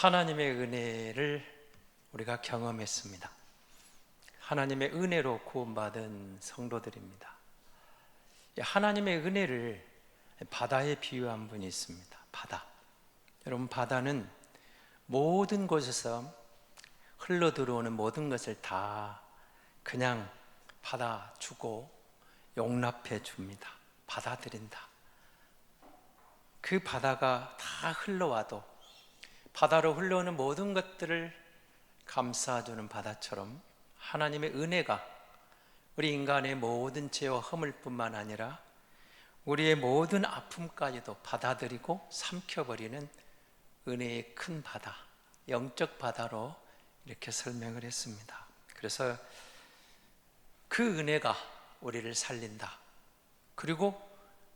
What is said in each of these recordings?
하나님의 은혜를 우리가 경험했습니다. 하나님의 은혜로 구원받은 성도들입니다. 하나님의 은혜를 바다에 비유한 분이 있습니다. 바다. 여러분, 바다는 모든 곳에서 흘러 들어오는 모든 것을 다 그냥 받아주고 용납해 줍니다. 받아들인다. 그 바다가 다 흘러와도 바다로 흘러오는 모든 것들을 감싸주는 바다처럼 하나님의 은혜가 우리 인간의 모든 죄와 허물 뿐만 아니라 우리의 모든 아픔까지도 받아들이고 삼켜버리는 은혜의 큰 바다, 영적 바다로 이렇게 설명을 했습니다. 그래서 그 은혜가 우리를 살린다. 그리고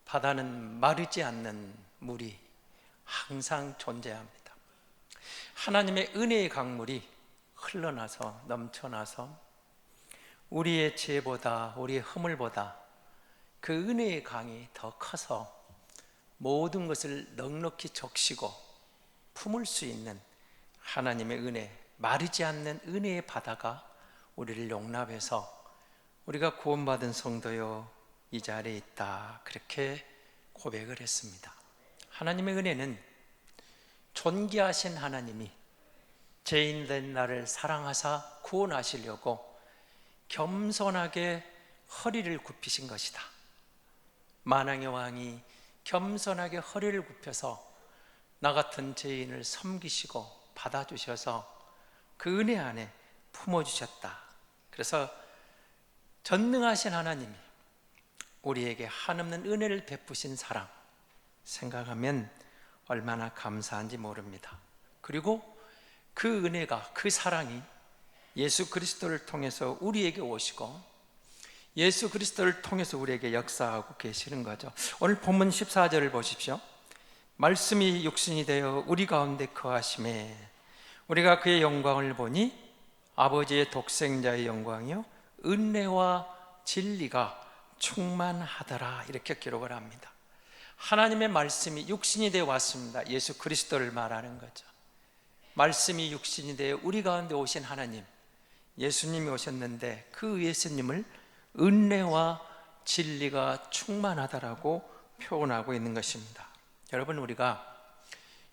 바다는 마르지 않는 물이 항상 존재합니다. 하나님의 은혜의 강물이 흘러나서 넘쳐나서 우리의 죄보다 우리의 허물보다 그 은혜의 강이 더 커서 모든 것을 넉넉히 적시고 품을 수 있는 하나님의 은혜, 마르지 않는 은혜의 바다가 우리를 용납해서 우리가 구원받은 성도요 이 자리에 있다, 그렇게 고백을 했습니다. 하나님의 은혜는 존귀하신 하나님이 죄인된 나를 사랑하사 구원하시려고 겸손하게 허리를 굽히신 것이다. 만왕의 왕이 겸손하게 허리를 굽혀서 나 같은 죄인을 섬기시고 받아주셔서 그 은혜 안에 품어주셨다. 그래서 전능하신 하나님이 우리에게 한없는 은혜를 베푸신 사랑 생각하면 얼마나 감사한지 모릅니다. 그리고 그 은혜가, 그 사랑이 예수 그리스도를 통해서 우리에게 오시고 예수 그리스도를 통해서 우리에게 역사하고 계시는 거죠. 오늘 본문 14절을 보십시오. 말씀이 육신이 되어 우리 가운데 거하심에 우리가 그의 영광을 보니 아버지의 독생자의 영광이요 은혜와 진리가 충만하더라, 이렇게 기록을 합니다. 하나님의 말씀이 육신이 되어 왔습니다. 예수 그리스도를 말하는 거죠. 말씀이 육신이 되어 우리 가운데 오신 하나님, 예수님이 오셨는데 그 예수님을 은혜와 진리가 충만하다라고 표현하고 있는 것입니다. 여러분, 우리가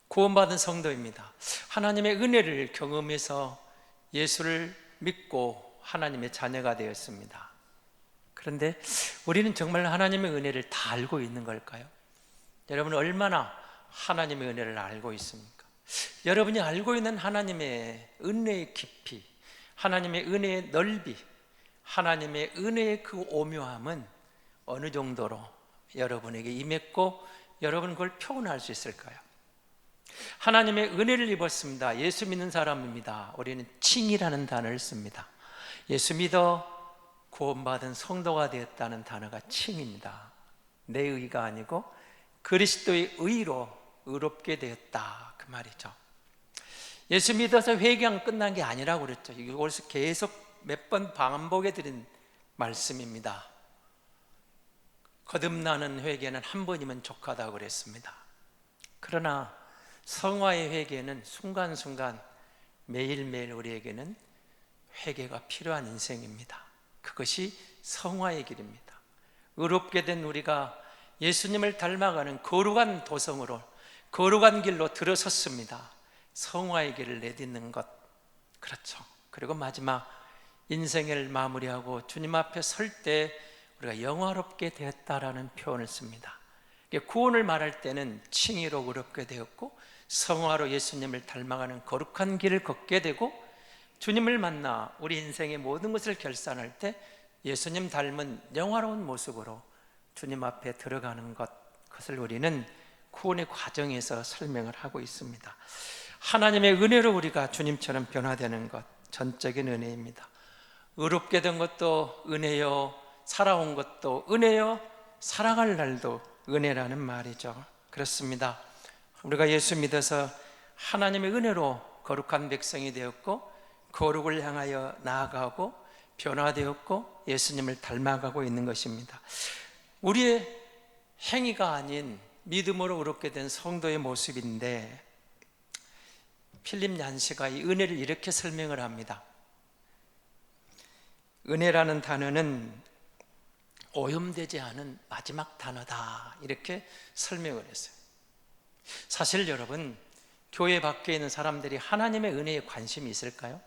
구원받은 성도입니다. 하나님의 은혜를 경험해서 예수를 믿고 하나님의 자녀가 되었습니다. 그런데 우리는 정말 하나님의 은혜를 다 알고 있는 걸까요? 여러분, 얼마나 하나님의 은혜를 알고 있습니까? 여러분이 알고 있는 하나님의 은혜의 깊이, 하나님의 은혜의 넓이, 하나님의 은혜의 그 오묘함은 어느 정도로 여러분에게 임했고 여러분 그걸 표현할 수 있을까요? 하나님의 은혜를 입었습니다. 예수 믿는 사람입니다. 우리는 칭이라는 단어를 씁니다. 예수 믿어 구원받은 성도가 되었다는 단어가 칭입니다. 내 의가 아니고 그리스도의 의로 의롭게 되었다, 그 말이죠. 예수 믿어서 회개하면 끝난 게 아니라고 그랬죠. 이걸 계속 몇 번 반복해 드린 말씀입니다. 거듭나는 회개는 한 번이면 족하다고 그랬습니다. 그러나 성화의 회개는 순간순간 매일매일 우리에게는 회개가 필요한 인생입니다. 그것이 성화의 길입니다. 의롭게 된 우리가 예수님을 닮아가는 거룩한 도성으로, 거룩한 길로 들어섰습니다. 성화의 길을 내딛는 것, 그렇죠. 그리고 마지막 인생을 마무리하고 주님 앞에 설 때 우리가 영화롭게 되었다라는 표현을 씁니다. 구원을 말할 때는 칭의로 의롭게 되었고 성화로 예수님을 닮아가는 거룩한 길을 걷게 되고 주님을 만나 우리 인생의 모든 것을 결산할 때 예수님 닮은 영화로운 모습으로 주님 앞에 들어가는 것, 그것을 우리는 구원의 과정에서 설명을 하고 있습니다. 하나님의 은혜로 우리가 주님처럼 변화되는 것, 전적인 은혜입니다. 의롭게 된 것도 은혜요, 살아온 것도 은혜요, 살아갈 날도 은혜라는 말이죠. 그렇습니다. 우리가 예수 믿어서 하나님의 은혜로 거룩한 백성이 되었고 거룩을 향하여 나아가고 변화되었고 예수님을 닮아가고 있는 것입니다. 우리의 행위가 아닌 믿음으로 의롭게 된 성도의 모습인데, 필립 얀시가 이 은혜를 이렇게 설명을 합니다. 은혜라는 단어는 오염되지 않은 마지막 단어다, 이렇게 설명을 했어요. 사실 여러분, 교회 밖에 있는 사람들이 하나님의 은혜에 관심이 있을까요?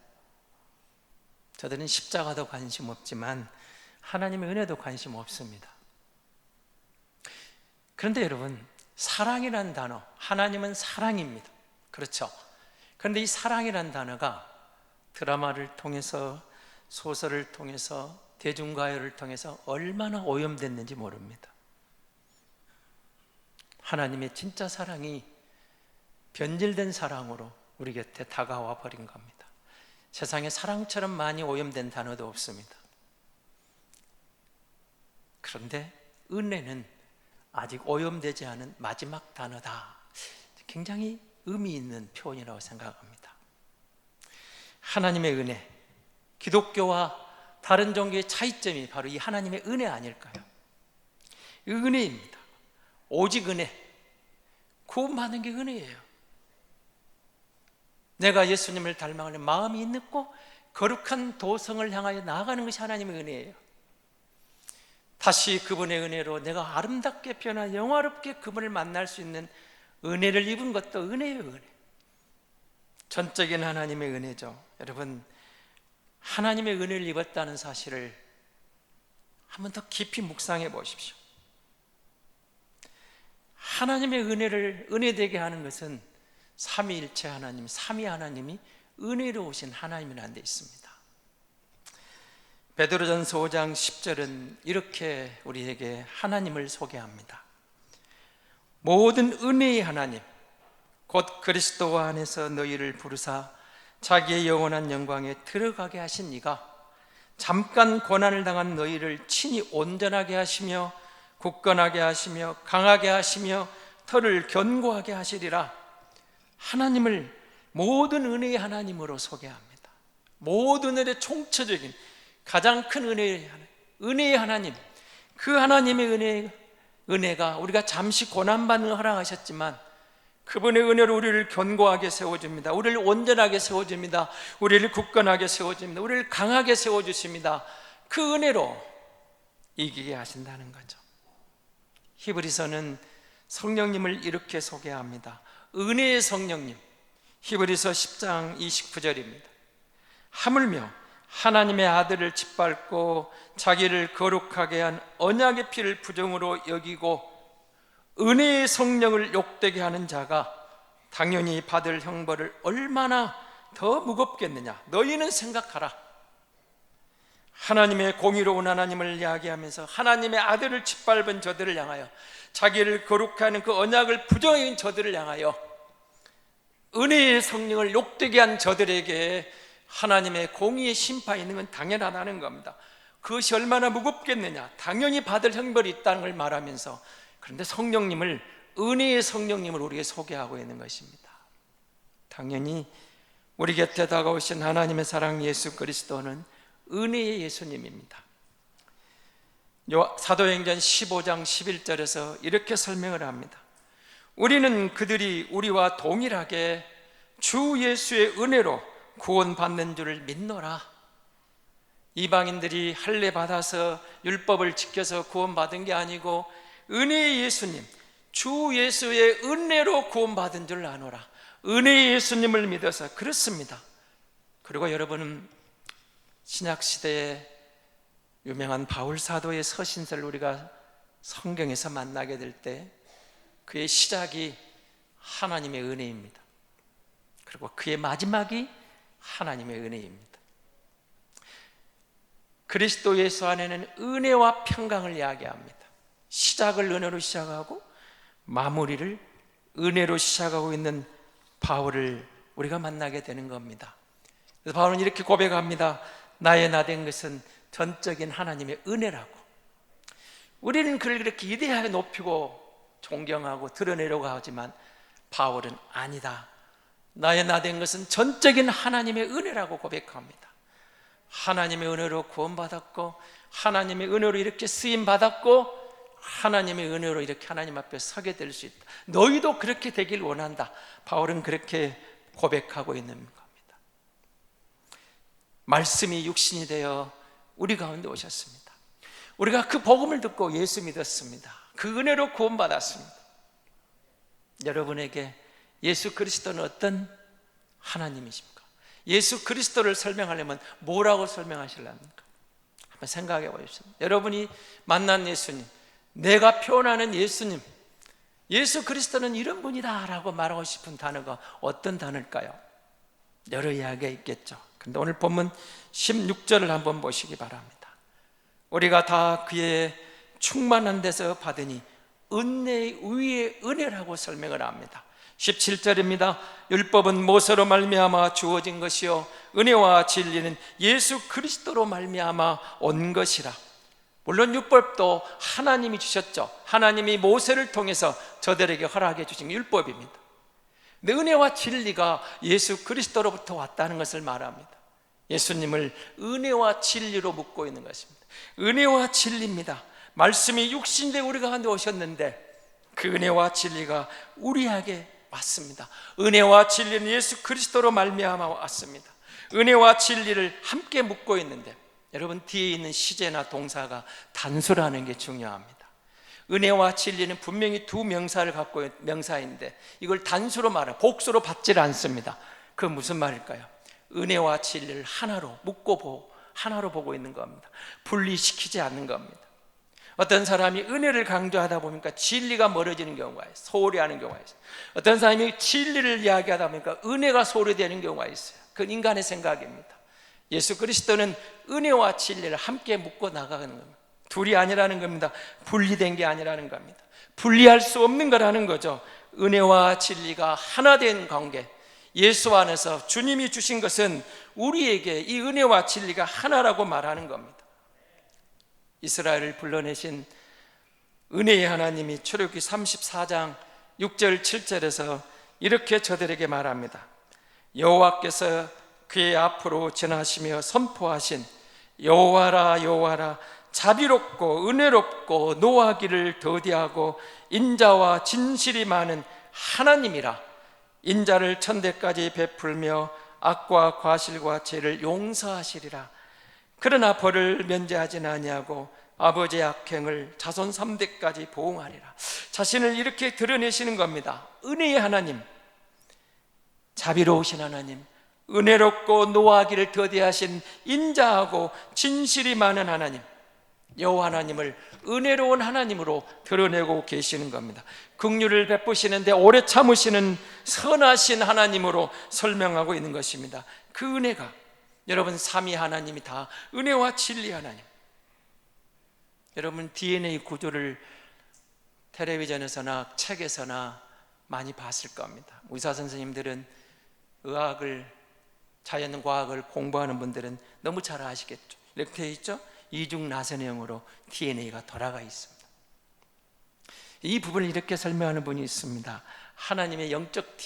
저들은 십자가도 관심 없지만 하나님의 은혜도 관심 없습니다. 그런데 여러분, 사랑이라는 단어, 하나님은 사랑입니다. 그렇죠? 그런데 이 사랑이라는 단어가 드라마를 통해서, 소설을 통해서, 대중가요를 통해서 얼마나 오염됐는지 모릅니다. 하나님의 진짜 사랑이 변질된 사랑으로 우리 곁에 다가와 버린 겁니다. 세상에 사랑처럼 많이 오염된 단어도 없습니다. 그런데 은혜는 아직 오염되지 않은 마지막 단어다. 굉장히 의미 있는 표현이라고 생각합니다. 하나님의 은혜, 기독교와 다른 종교의 차이점이 바로 이 하나님의 은혜 아닐까요? 은혜입니다. 오직 은혜. 구원받는 게 은혜예요. 내가 예수님을 닮아가는 마음이 있고 거룩한 도성을 향하여 나아가는 것이 하나님의 은혜예요. 다시 그분의 은혜로 내가 아름답게 변화, 영화롭게 그분을 만날 수 있는 은혜를 입은 것도 은혜예요. 은혜. 전적인 하나님의 은혜죠. 여러분, 하나님의 은혜를 입었다는 사실을 한번 더 깊이 묵상해 보십시오. 하나님의 은혜를 은혜되게 하는 것은 삼위일체 하나님, 삼위 하나님이 은혜로우신 하나님이라는 데 있습니다. 베드로전서 5장 10절은 이렇게 우리에게 하나님을 소개합니다. 모든 은혜의 하나님, 곧 그리스도 안에서 너희를 부르사 자기의 영원한 영광에 들어가게 하신 이가 잠깐 고난을 당한 너희를 친히 온전하게 하시며 굳건하게 하시며 강하게 하시며 터를 견고하게 하시리라. 하나님을 모든 은혜의 하나님으로 소개합니다. 모든 은혜의 총체적인 가장 큰 은혜의 하나님, 그 하나님의 은혜가 우리가 잠시 고난받는 허락하셨지만 그분의 은혜로 우리를 견고하게 세워줍니다. 우리를 온전하게 세워줍니다. 우리를 굳건하게 세워줍니다. 우리를 강하게 세워주십니다. 그 은혜로 이기게 하신다는 거죠. 히브리서는 성령님을 이렇게 소개합니다. 은혜의 성령님, 히브리서 10장 29절입니다. 하물며 하나님의 아들을 짓밟고 자기를 거룩하게 한 언약의 피를 부정으로 여기고 은혜의 성령을 욕되게 하는 자가 당연히 받을 형벌을 얼마나 더 무겁겠느냐. 너희는 생각하라. 하나님의 공의로운 하나님을 이야기하면서 하나님의 아들을 짓밟은 저들을 향하여, 자기를 거룩하게 하는 그 언약을 부정한 저들을 향하여, 은혜의 성령을 욕되게 한 저들에게 하나님의 공의의 심판이 있는 건 당연하다는 겁니다. 그것이 얼마나 무겁겠느냐. 당연히 받을 형벌이 있다는 걸 말하면서, 그런데 성령님을, 은혜의 성령님을 우리에게 소개하고 있는 것입니다. 당연히 우리 곁에 다가오신 하나님의 사랑 예수 그리스도는 은혜의 예수님입니다. 사도행전 15장 11절에서 이렇게 설명을 합니다. 우리는 그들이 우리와 동일하게 주 예수의 은혜로 구원받는 줄을 믿노라. 이방인들이 할례 받아서 율법을 지켜서 구원받은 게 아니고 은혜의 예수님, 주 예수의 은혜로 구원받은 줄 아노라. 은혜의 예수님을 믿어서 그렇습니다. 그리고 여러분은 신약시대에 유명한 바울 사도의 서신서를 우리가 성경에서 만나게 될 때 그의 시작이 하나님의 은혜입니다. 그리고 그의 마지막이 하나님의 은혜입니다. 그리스도 예수 안에는 은혜와 평강을 이야기합니다. 시작을 은혜로 시작하고 마무리를 은혜로 시작하고 있는 바울을 우리가 만나게 되는 겁니다. 그래서 바울은 이렇게 고백합니다. 나의 나된 것은 전적인 하나님의 은혜라고. 우리는 그를 그렇게 이대하게 높이고 존경하고 드러내려고 하지만 바울은 아니다. 나의 나된 것은 전적인 하나님의 은혜라고 고백합니다. 하나님의 은혜로 구원받았고 하나님의 은혜로 이렇게 쓰임받았고 하나님의 은혜로 이렇게 하나님 앞에 서게 될 수 있다. 너희도 그렇게 되길 원한다. 바울은 그렇게 고백하고 있는 겁니다. 말씀이 육신이 되어 우리 가운데 오셨습니다. 우리가 그 복음을 듣고 예수 믿었습니다. 그 은혜로 구원받았습니다. 여러분에게 예수 그리스도는 어떤 하나님이십니까? 예수 그리스도를 설명하려면 뭐라고 설명하시렵니까? 한번 생각해 보십시오. 여러분이 만난 예수님, 내가 표현하는 예수님, 예수 그리스도는 이런 분이다 라고 말하고 싶은 단어가 어떤 단어일까요? 여러 이야기가 있겠죠. 그런데 오늘 본문 16절을 한번 보시기 바랍니다. 우리가 다 그의 충만한 데서 받으니 은혜 위에 은혜라고 설명을 합니다. 17절입니다. 율법은 모세로 말미암아 주어진 것이요 은혜와 진리는 예수 그리스도로 말미암아 온 것이라. 물론 율법도 하나님이 주셨죠. 하나님이 모세를 통해서 저들에게 허락해 주신 율법입니다. 근데 은혜와 진리가 예수 그리스도로부터 왔다는 것을 말합니다. 예수님을 은혜와 진리로 묻고 있는 것입니다. 은혜와 진리입니다. 말씀이 육신되 우리 가운데 오셨는데 그 은혜와 진리가 우리에게 왔습니다. 은혜와 진리는 예수 그리스도로 말미암아 왔습니다. 은혜와 진리를 함께 묻고 있는데, 여러분 뒤에 있는 시제나 동사가 단수라는 게 중요합니다. 은혜와 진리는 분명히 두 명사를 갖고 있는 명사인데 이걸 단수로 말해 복수로 받질 않습니다. 그 무슨 말일까요? 은혜와 진리를 하나로 묶고 하나로 보고 있는 겁니다. 분리시키지 않는 겁니다. 어떤 사람이 은혜를 강조하다 보니까 진리가 멀어지는 경우가 있어요. 소홀히 하는 경우가 있어요. 어떤 사람이 진리를 이야기하다 보니까 은혜가 소홀히 되는 경우가 있어요. 그건 인간의 생각입니다. 예수 그리스도는 은혜와 진리를 함께 묶고 나가는 겁니다. 둘이 아니라는 겁니다. 분리된 게 아니라는 겁니다. 분리할 수 없는 거라는 거죠. 은혜와 진리가 하나 된 관계, 예수 안에서 주님이 주신 것은 우리에게 이 은혜와 진리가 하나라고 말하는 겁니다. 이스라엘을 불러내신 은혜의 하나님이 출애굽기 34장 6절 7절에서 이렇게 저들에게 말합니다. 여호와께서 그의 앞으로 지나시며 선포하신 여호와라 여호와라 자비롭고 은혜롭고 노하기를 더디하고 인자와 진실이 많은 하나님이라. 인자를 천대까지 베풀며 악과 과실과 죄를 용서하시리라. 그러나 벌을 면제하지는 아니하고 아버지의 악행을 자손 3대까지 보응하리라. 자신을 이렇게 드러내시는 겁니다. 은혜의 하나님, 자비로우신 하나님, 은혜롭고 노하기를 더디하신 인자하고 진실이 많은 하나님, 여호와 하나님을 은혜로운 하나님으로 드러내고 계시는 겁니다. 긍휼을 베푸시는데 오래 참으시는 선하신 하나님으로 설명하고 있는 것입니다. 그 은혜가, 여러분 삼위 하나님이 다 은혜와 진리 하나님. 여러분 DNA 구조를 텔레비전에서나 책에서나 많이 봤을 겁니다. 의사 선생님들은 의학을, 자연과학을 공부하는 분들은 너무 잘 아시겠죠. 이렇게 되어 있죠. 이중나선형으로 DNA가 돌아가 있습니다. 이 부분을 이렇게 설명하는 분이 있습니다. 하나님의 영적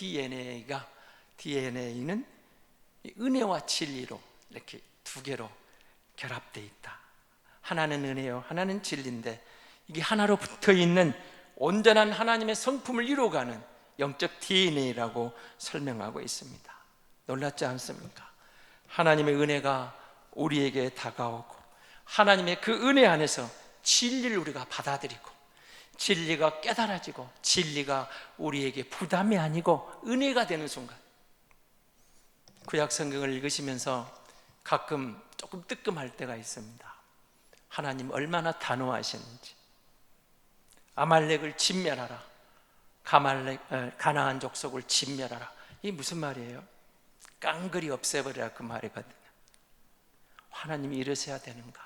DNA는 은혜와 진리로 이렇게 두 개로 결합되어 있다. 하나는 은혜요, 하나는 진리인데 이게 하나로 붙어 있는 온전한 하나님의 성품을 이루어가는 영적 DNA라고 설명하고 있습니다. 놀랍지 않습니까? 하나님의 은혜가 우리에게 다가오고 하나님의 그 은혜 안에서 진리를 우리가 받아들이고 진리가 깨달아지고 진리가 우리에게 부담이 아니고 은혜가 되는 순간, 구약 성경을 읽으시면서 가끔 조금 뜨끔할 때가 있습니다. 하나님 얼마나 단호하시는지. 아말렉을 진멸하라, 가나안 족속을 진멸하라. 이게 무슨 말이에요? 깡그리 없애버리라, 그 말이거든요. 하나님이 이러셔야 되는가?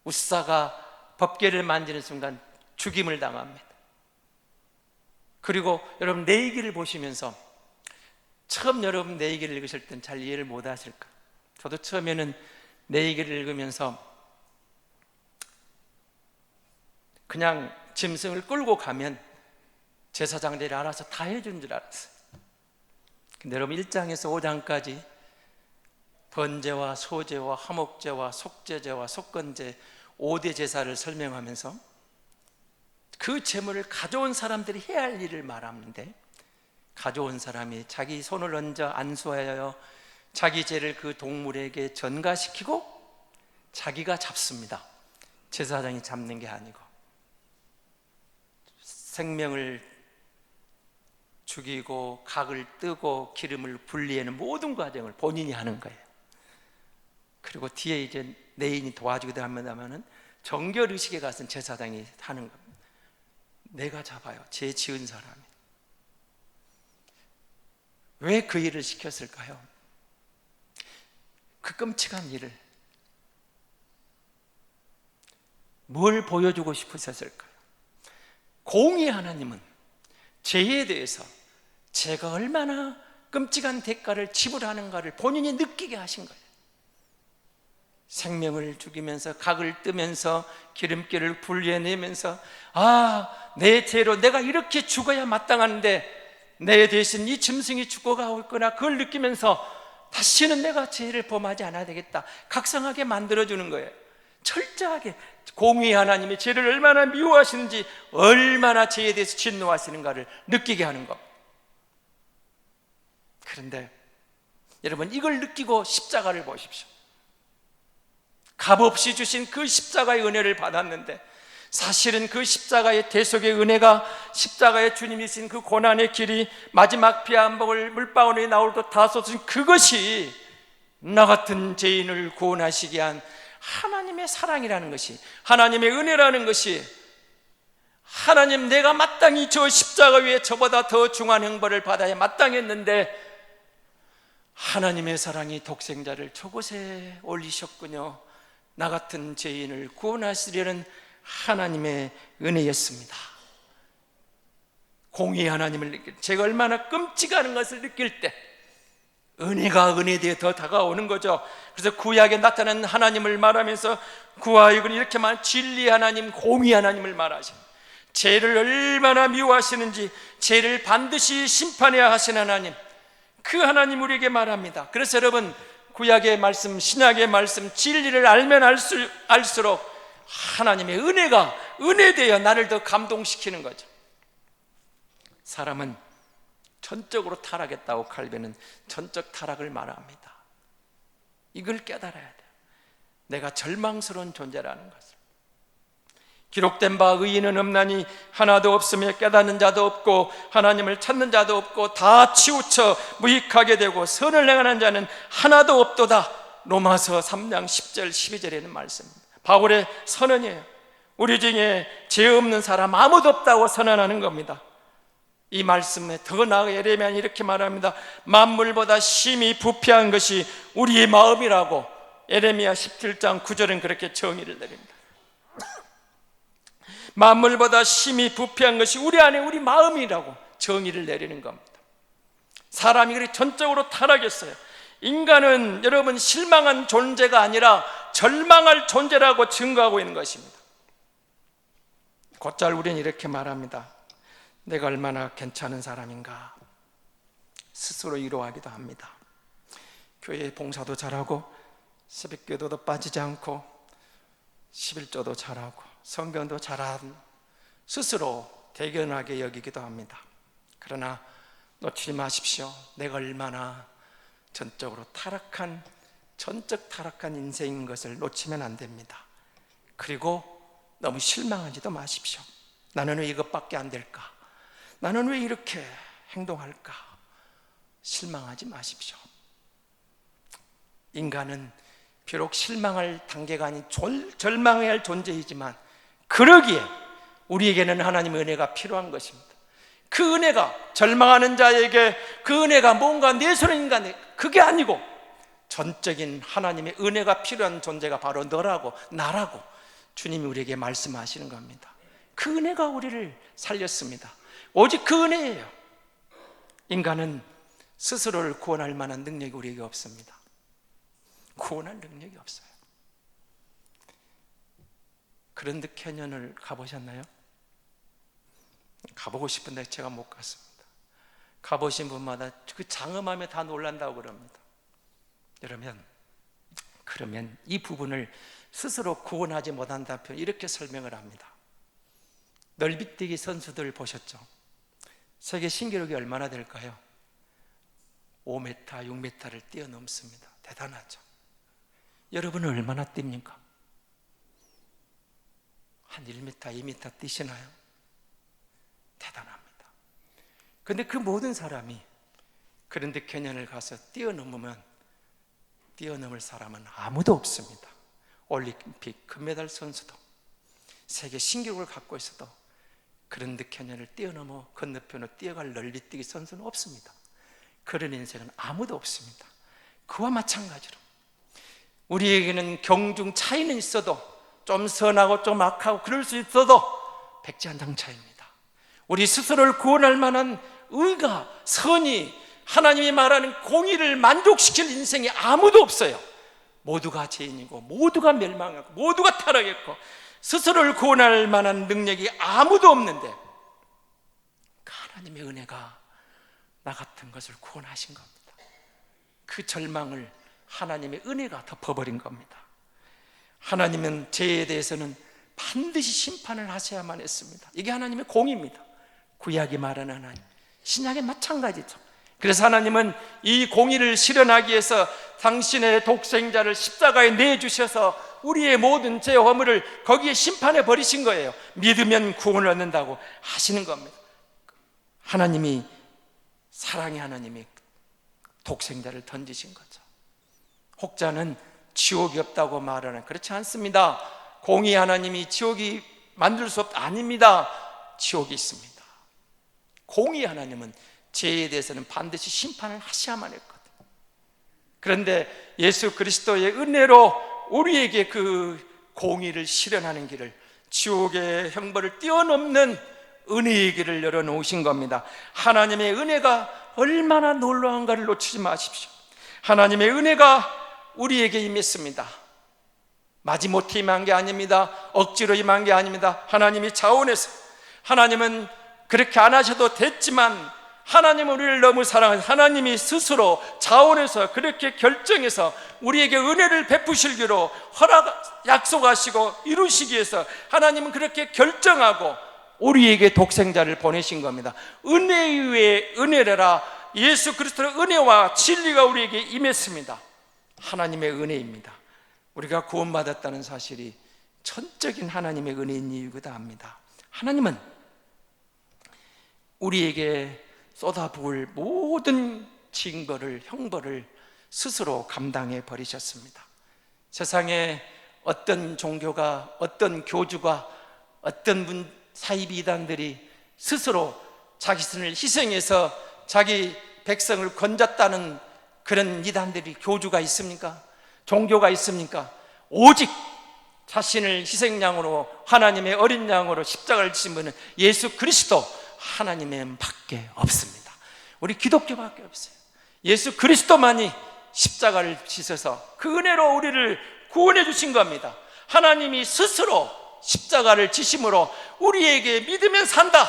웃사가 법궤를 만지는 순간 죽임을 당합니다. 그리고 여러분 레위기를 보시면서 처음 여러분 레위기를 읽으실 땐 잘 이해를 못 하실 거예요. 저도 처음에는 레위기를 읽으면서 그냥 짐승을 끌고 가면 제사장들이 알아서 다 해준 줄 알았어요. 근데 여러분 1장에서 5장까지 번제와 소제와 화목제와 속제제와 속건제 5대 제사를 설명하면서 그 제물을 가져온 사람들이 해야 할 일을 말하는데 가져온 사람이 자기 손을 얹어 안수하여 자기 죄를 그 동물에게 전가시키고 자기가 잡습니다. 제사장이 잡는 게 아니고 생명을 죽이고 각을 뜨고 기름을 분리하는 모든 과정을 본인이 하는 거예요. 그리고 뒤에 이제 내인이 도와주기도 합니다만은 정결의식에 가서는 제사장이 하는 겁니다. 내가 잡아요. 죄 지은 사람이. 왜 그 일을 시켰을까요? 그 끔찍한 일을 뭘 보여주고 싶으셨을까요? 공의 하나님은 죄에 대해서 제가 얼마나 끔찍한 대가를 지불하는가를 본인이 느끼게 하신 거예요. 생명을 죽이면서 각을 뜨면서 기름기를 분리해내면서 내 죄로 내가 이렇게 죽어야 마땅한데 내 대신 이 짐승이 죽어가고 있구나, 그걸 느끼면서 다시는 내가 죄를 범하지 않아야 되겠다 각성하게 만들어주는 거예요. 철저하게 공의 하나님이 죄를 얼마나 미워하시는지, 얼마나 죄에 대해서 진노하시는가를 느끼게 하는 것. 그런데 여러분, 이걸 느끼고 십자가를 보십시오. 값없이 주신 그 십자가의 은혜를 받았는데, 사실은 그 십자가의 대속의 은혜가, 십자가의 주님이신 그 고난의 길이, 마지막 피 한 방울 물방울이 나올 것 다 쏟으신 그것이 나 같은 죄인을 구원하시게 한 하나님의 사랑이라는 것이, 하나님의 은혜라는 것이, 하나님, 내가 마땅히 저 십자가 위에 저보다 더 중한 형벌을 받아야 마땅했는데 하나님의 사랑이 독생자를 저곳에 올리셨군요. 나 같은 죄인을 구원하시려는 하나님의 은혜였습니다. 공의 하나님을 느낄 때, 제가 얼마나 끔찍한 것을 느낄 때 은혜가 은혜에 더 다가오는 거죠. 그래서 구약에 나타난 하나님을 말하면서 구약은 이렇게 말, 진리 하나님, 공의 하나님을 말하십니다. 죄를 얼마나 미워하시는지, 죄를 반드시 심판해야 하신 하나님, 그 하나님 우리에게 말합니다. 그래서 여러분, 구약의 말씀, 신약의 말씀, 진리를 알면 알수록 하나님의 은혜가 은혜되어 나를 더 감동시키는 거죠. 사람은 전적으로 타락했다고 칼빈은 전적 타락을 말합니다. 이걸 깨달아야 돼요. 내가 절망스러운 존재라는 것을. 기록된 바 의인은 없나니 하나도 없으며 깨닫는 자도 없고 하나님을 찾는 자도 없고 다 치우쳐 무익하게 되고 선을 행하는 자는 하나도 없도다. 로마서 3장 10절 12절에는 말씀입니다. 바울의 선언이에요. 우리 중에 죄 없는 사람 아무도 없다고 선언하는 겁니다. 이 말씀에 더 나아가 예레미야는 이렇게 말합니다. 만물보다 심히 부패한 것이 우리의 마음이라고. 예레미야 17장 9절은 그렇게 정의를 내립니다. 만물보다 심히 부패한 것이 우리 안에 우리 마음이라고 정의를 내리는 겁니다. 사람이 그렇게 전적으로 타락했어요. 인간은 여러분 실망한 존재가 아니라 절망할 존재라고 증거하고 있는 것입니다. 곧잘 우리는 이렇게 말합니다. 내가 얼마나 괜찮은 사람인가 스스로 위로하기도 합니다. 교회 봉사도 잘하고 새벽기도도 빠지지 않고 11조도 잘하고 성경도 잘한 스스로 대견하게 여기기도 합니다. 그러나 놓치지 마십시오. 내가 얼마나 전적으로 타락한, 전적 타락한 인생인 것을 놓치면 안 됩니다. 그리고 너무 실망하지도 마십시오. 나는 왜 이것밖에 안 될까? 나는 왜 이렇게 행동할까? 실망하지 마십시오. 인간은 비록 실망할 단계가 아닌 절망해야 할 존재이지만 그러기에 우리에게는 하나님의 은혜가 필요한 것입니다. 그 은혜가 절망하는 자에게 그 은혜가 뭔가 내 손에 인간의 그게 아니고 전적인 하나님의 은혜가 필요한 존재가 바로 너라고 나라고 주님이 우리에게 말씀하시는 겁니다. 그 은혜가 우리를 살렸습니다. 오직 그 은혜예요. 인간은 스스로를 구원할 만한 능력이 우리에게 없습니다. 구원할 능력이 없어요. 그런데 캐년을 가보셨나요? 가보고 싶은데 제가 못 갔습니다. 가보신 분마다 그 장엄함에 다 놀란다고 그럽니다. 그러면 이 부분을 스스로 구원하지 못한다면 이렇게 설명을 합니다. 넓이뛰기 선수들 보셨죠? 세계 신기록이 얼마나 될까요? 5m, 6m를 뛰어넘습니다. 대단하죠. 여러분은 얼마나 뜁니까? 한 1m, 2m 뛰시나요? 대단합니다. 그런데 그 모든 사람이 그랜드 캐년을 가서 뛰어넘으면 뛰어넘을 사람은 아무도 없습니다. 올림픽 금메달 선수도, 세계 신기록을 갖고 있어도 그랜드 캐년을 뛰어넘어 건너편으로 뛰어갈 널리뛰기 선수는 없습니다. 그런 인생은 아무도 없습니다. 그와 마찬가지로 우리에게는 경중 차이는 있어도, 좀 선하고 좀 악하고 그럴 수 있어도 백지한장 차이입니다. 우리 스스로를 구원할 만한 의가, 선이, 하나님이 말하는 공의를 만족시킬 인생이 아무도 없어요. 모두가 죄인이고 모두가 멸망하고 모두가 타락했고 스스로를 구원할 만한 능력이 아무도 없는데 하나님의 은혜가 나 같은 것을 구원하신 겁니다. 그 절망을 하나님의 은혜가 덮어버린 겁니다. 하나님은 죄에 대해서는 반드시 심판을 하셔야만 했습니다. 이게 하나님의 공의입니다. 구약이 말하는 하나님, 신약이 마찬가지죠. 그래서 하나님은 이 공의를 실현하기 위해서 당신의 독생자를 십자가에 내주셔서 우리의 모든 죄 허물을 거기에 심판해 버리신 거예요. 믿으면 구원을 얻는다고 하시는 겁니다. 하나님이, 사랑의 하나님이 독생자를 던지신 거죠. 혹자는 지옥이 없다고 말하는, 그렇지 않습니다. 공의 하나님이 지옥이 만들 수 없다, 아닙니다. 지옥이 있습니다. 공의 하나님은 죄에 대해서는 반드시 심판을 하셔야만 했거든요. 그런데 예수 그리스도의 은혜로 우리에게 그 공의를 실현하는 길을, 지옥의 형벌을 뛰어넘는 은혜의 길을 열어놓으신 겁니다. 하나님의 은혜가 얼마나 놀라운가를 놓치지 마십시오. 하나님의 은혜가 우리에게 임했습니다. 마지못해 임한 게 아닙니다. 억지로 임한 게 아닙니다. 하나님이 자원해서, 하나님은 그렇게 안 하셔도 됐지만 하나님은 우리를 너무 사랑하셔서 하나님이 스스로 자원해서 그렇게 결정해서 우리에게 은혜를 베푸시기로 약속하시고 이루시기 위해서 하나님은 그렇게 결정하고 우리에게 독생자를 보내신 겁니다. 은혜 위에 은혜라, 예수 그리스도의 은혜와 진리가 우리에게 임했습니다. 하나님의 은혜입니다. 우리가 구원받았다는 사실이 전적인 하나님의 은혜인 이유이기도 합니다. 하나님은 우리에게 쏟아부을 모든 징벌을, 형벌을 스스로 감당해 버리셨습니다. 세상에 어떤 종교가, 어떤 교주가, 어떤 사이비단들이 스스로 자기 신을 희생해서 자기 백성을 건졌다는 그런 이단들이, 교주가 있습니까? 종교가 있습니까? 오직 자신을 희생양으로, 하나님의 어린 양으로 십자가를 지신 분은 예수 그리스도 하나님의 밖에 없습니다. 우리 기독교밖에 없어요. 예수 그리스도만이 십자가를 지셔서 그 은혜로 우리를 구원해 주신 겁니다. 하나님이 스스로 십자가를 지심으로 우리에게 믿으면 산다,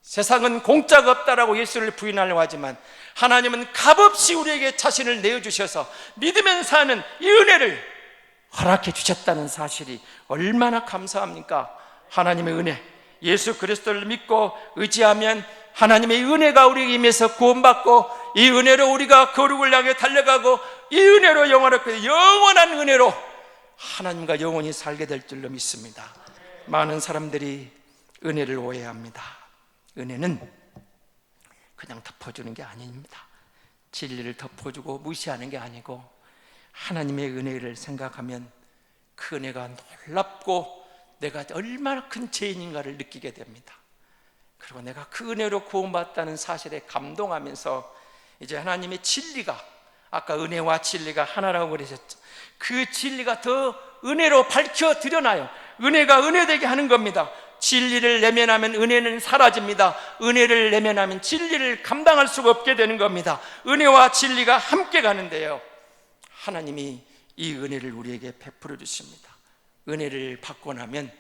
세상은 공짜가 없다라고 예수를 부인하려고 하지만 하나님은 값없이 우리에게 자신을 내어주셔서 믿으면 사는 이 은혜를 허락해 주셨다는 사실이 얼마나 감사합니까? 하나님의 은혜, 예수 그리스도를 믿고 의지하면 하나님의 은혜가 우리에게 임해서 구원받고, 이 은혜로 우리가 거룩을 향해 달려가고, 이 은혜로 영원한 은혜로 하나님과 영원히 살게 될 줄로 믿습니다. 많은 사람들이 은혜를 오해합니다. 은혜는 그냥 덮어주는 게 아닙니다. 진리를 덮어주고 무시하는 게 아니고, 하나님의 은혜를 생각하면 그 은혜가 놀랍고 내가 얼마나 큰 죄인인가를 느끼게 됩니다. 그리고 내가 그 은혜로 구원받았다는 사실에 감동하면서 이제 하나님의 진리가, 아까 은혜와 진리가 하나라고 그러셨죠. 그 진리가 더 은혜로 밝혀 드러나요. 은혜가 은혜되게 하는 겁니다. 진리를 내면하면 은혜는 사라집니다. 은혜를 내면하면 진리를 감당할 수가 없게 되는 겁니다. 은혜와 진리가 함께 가는데요, 하나님이 이 은혜를 우리에게 베풀어 주십니다. 은혜를 받고 나면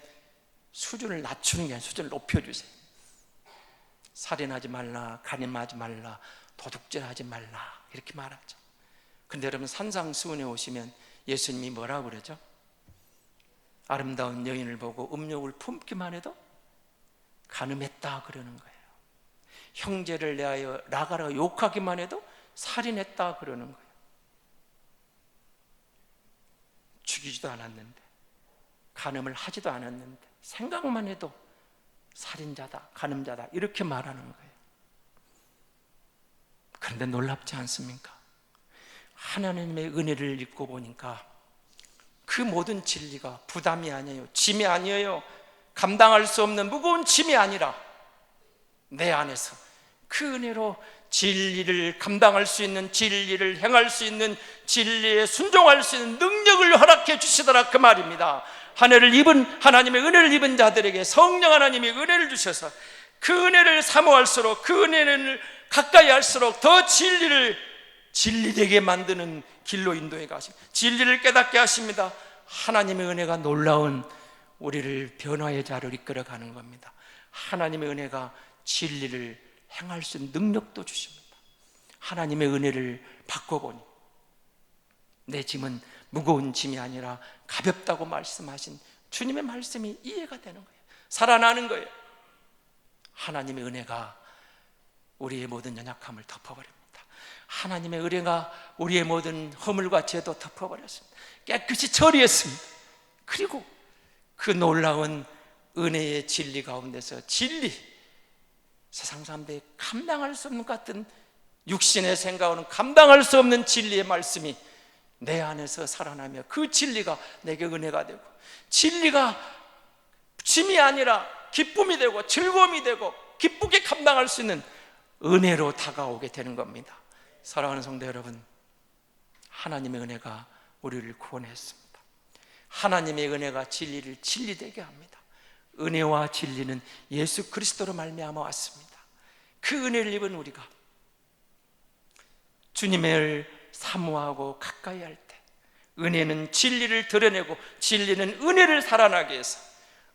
수준을 낮추는 게 아니라 수준을 높여주세요. 살인하지 말라, 간음하지 말라, 도둑질하지 말라, 이렇게 말하죠. 근데 여러분, 산상수훈에 오시면 예수님이 뭐라고 그러죠? 아름다운 여인을 보고 음욕을 품기만 해도 간음했다 그러는 거예요. 형제를 내하여 나가라 욕하기만 해도 살인했다 그러는 거예요. 죽이지도 않았는데, 간음을 하지도 않았는데 생각만 해도 살인자다, 간음자다 이렇게 말하는 거예요. 그런데 놀랍지 않습니까? 하나님의 은혜를 입고 보니까 그 모든 진리가 부담이 아니에요, 짐이 아니에요, 감당할 수 없는 무거운 짐이 아니라 내 안에서 그 은혜로 진리를 감당할 수 있는, 진리를 행할 수 있는, 진리에 순종할 수 있는 능력을 허락해 주시더라 그 말입니다. 하나님의 은혜를 입은 자들에게 성령 하나님이 은혜를 주셔서 그 은혜를 사모할수록, 그 은혜를 가까이 할수록 더 진리되게 만드는 길로 인도해 가십니다. 진리를 깨닫게 하십니다. 하나님의 은혜가 놀라운 우리를 변화의 자를 이끌어가는 겁니다. 하나님의 은혜가 진리를 행할 수 있는 능력도 주십니다. 하나님의 은혜를 받고 보니 내 짐은 무거운 짐이 아니라 가볍다고 말씀하신 주님의 말씀이 이해가 되는 거예요. 살아나는 거예요. 하나님의 은혜가 우리의 모든 연약함을 덮어버립니다. 하나님의 은혜가 우리의 모든 허물과 죄도 덮어버렸습니다. 깨끗이 처리했습니다. 그리고 그 놀라운 은혜의 진리 가운데서 세상 사람들이 감당할 수 없는 것 같은 육신의 생각으로는 감당할 수 없는 진리의 말씀이 내 안에서 살아나며 그 진리가 내게 은혜가 되고, 진리가 짐이 아니라 기쁨이 되고 즐거움이 되고 기쁘게 감당할 수 있는 은혜로 다가오게 되는 겁니다. 사랑하는 성도 여러분, 하나님의 은혜가 우리를 구원했습니다. 하나님의 은혜가 진리를 진리되게 합니다. 은혜와 진리는 예수 그리스도로 말미암아 왔습니다. 그 은혜를 입은 우리가 주님을 사모하고 가까이 할 때, 은혜는 진리를 드러내고 진리는 은혜를 살아나게 해서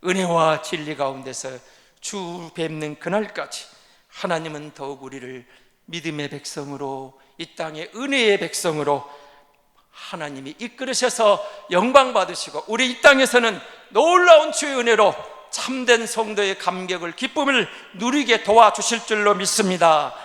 은혜와 진리 가운데서 주 뵙는 그날까지 하나님은 더욱 우리를 믿음의 백성으로, 이 땅의 은혜의 백성으로 하나님이 이끌으셔서 영광 받으시고, 우리 이 땅에서는 놀라운 주의 은혜로 참된 성도의 감격을, 기쁨을 누리게 도와주실 줄로 믿습니다.